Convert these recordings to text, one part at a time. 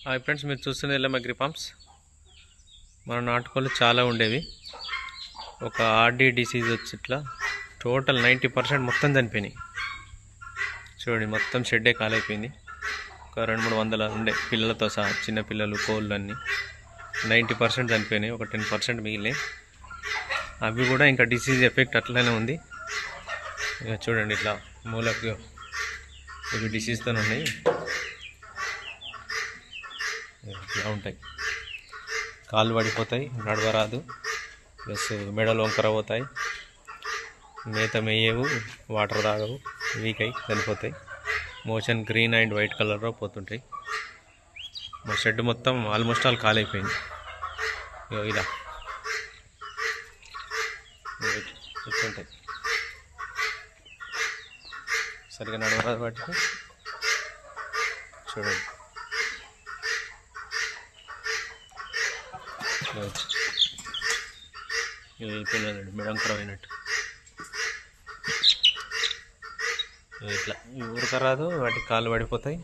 Hi friends, మీరు చూస్తున్న Yellamma agri forms. మన నాటుకోళ్ళు చాలా ఉండేవి. ఒక ఆర్డీ డిసీజ్ వచ్చి ఇట్లా టోటల్ 90% మొత్తం చనిపోయినాయి. చూడండి, మొత్తం షెడ్డే కాలైపోయింది. ఒక 200-300 ఉండే పిల్లలతో సహా, చిన్న పిల్లలు, కోళ్ళు అన్నీ 90% చనిపోయినాయి. ఒక 10% మిగిలినాయి. అవి కూడా ఇంకా డిసీజ్ ఎఫెక్ట్ అట్లనే ఉంది. ఇక చూడండి, ఇట్లా మూలకు ఇవి డిసీజ్తో ఉన్నాయి. ఇలా ఉంటాయి, కాళ్ళు పడిపోతాయి, నడవరాదు, ప్లస్ మెడలు వంకర పోతాయి, మేత మేయవు, వాటర్ తాగవు, వీక్ అయి చనిపోతాయి. మోషన్ గ్రీన్ అండ్ వైట్ కలర్లో పోతుంటాయి. మా షెడ్ మొత్తం ఆల్మోస్ట్ ఆల్ కాలైపోయింది. ఇలా ఉంటాయి, సరిగా నడవరాదు వాటికి. చూడండి, పిల్లలు మెడంకరం అయినట్టు ఇట్లా ఊరకరాదు, వాటికి కాళ్ళు పడిపోతాయి.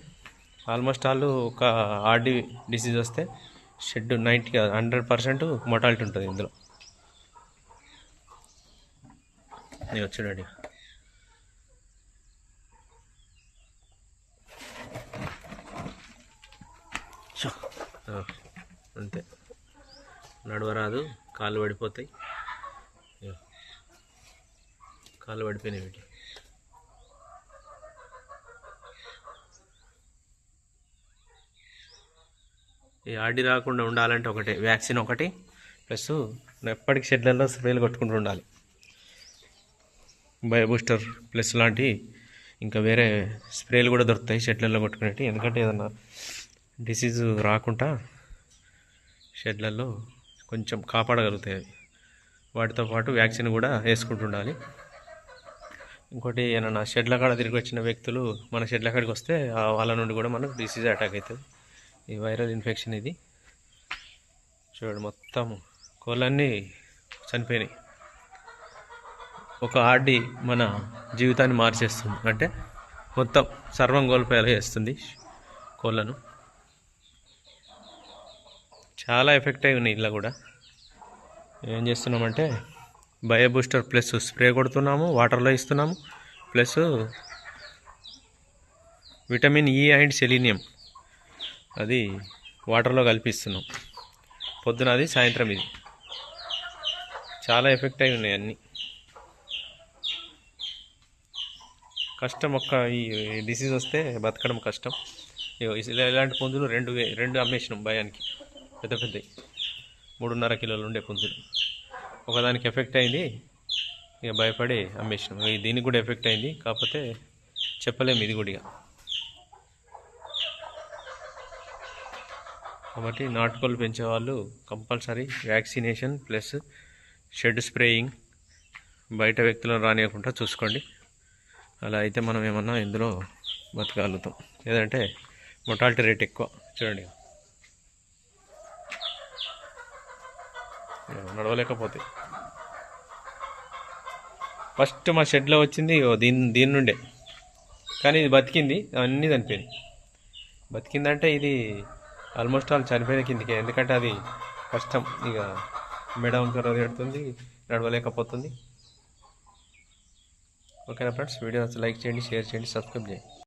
ఆల్మోస్ట్ ఆల్ ఒక ఆర్డీ డిసీజ్ వస్తే షెడ్ 100% మొటాలిటీ ఉంటుంది ఇందులో. నేను వచ్చాడండి, అంతే, నడవరాదు, కాళ్ళు పడిపోతాయి. కాళ్ళు పడిపోయినాయి వీటి. ఈ ఆర్డీ రాకుండా ఉండాలంటే ఒకటే వ్యాక్సిన్ ఒకటి, ప్లస్ ఎప్పటికి షెడ్లలో స్ప్రేలు కొట్టుకుంటూ ఉండాలి. బయోబూస్టర్ ప్లస్ లాంటి ఇంకా వేరే స్ప్రేలు కూడా దొరుకుతాయి షెడ్లలో కొట్టుకునేవి. ఎందుకంటే ఏదన్నా డిసీజ్ రాకుండా షెడ్లలో కొంచెం కాపాడగలుగుతాయి అవి. వాటితో పాటు వ్యాక్సిన్ కూడా వేసుకుంటుండాలి. ఇంకోటి, ఏమన్నా షెడ్ల కాడ తిరిగి వచ్చిన వ్యక్తులు మన షెడ్ల కాడికి వస్తే వాళ్ళ నుండి కూడా మనకు డిసీజ్ అటాక్ అవుతుంది. ఈ వైరల్ ఇన్ఫెక్షన్ ఇది. చూడండి, మొత్తం కోళ్ళన్నీ చనిపోయినాయి. ఒక ఆర్డీ మన జీవితాన్ని మార్చేస్తుంది, అంటే మొత్తం సర్వం కోల్పోయేలా చేస్తుంది కోళ్ళను. చాలా ఎఫెక్ట్ అయి ఉన్నాయి. ఇలా కూడా ఏం చేస్తున్నామంటే బయోబూస్టర్ ప్లస్ స్ప్రే కొడుతున్నాము, వాటర్లో ఇస్తున్నాము, plus vitamin E and selenium అది వాటర్లో కలిపిస్తున్నాం. పొద్దున అది, సాయంత్రం ఇది. చాలా ఎఫెక్ట్ అయి ఉన్నాయి అన్నీ. కష్టం, ఈ డిసీజ్ వస్తే బతకడం కష్టం. ఇలాంటి పుంజులు రెండు అమ్మేసినాం భయానికి. పెద్ద 3.5 కిలోలు ఉండే పుంజులు. ఒకదానికి ఎఫెక్ట్ అయింది, ఇక భయపడి అమ్మేసినాం. దీనికి కూడా ఎఫెక్ట్ అయింది, కాకపోతే చెప్పలేము ఇది కూడా. కాబట్టి నాటుకోళ్ళు పెంచేవాళ్ళు compulsory vaccination plus shed spraying, బయట వ్యక్తులను రానియకుండా చూసుకోండి. అలా అయితే మనం ఏమన్నా ఇందులో బతకగలుగుతాం. లేదంటే మొటాలిటీ రేట్ ఎక్కువ. చూడండి, నడవలేకపోతాయి. ఫస్ట్ మా షెడ్లో వచ్చింది దీని నుండే, కానీ ఇది బతికింది, అన్నీ చనిపోయింది. బతికిందంటే ఇది ఆల్మోస్ట్ ఆల్ చనిపోయిన కిందికే. ఎందుకంటే అది కష్టం, ఇక మెడ వంకర పెడుతుంది, నడవలేకపోతుంది. ఓకేనా ఫ్రెండ్స్, వీడియో లైక్ చేయండి, షేర్ చేయండి, సబ్స్క్రైబ్ చేయండి.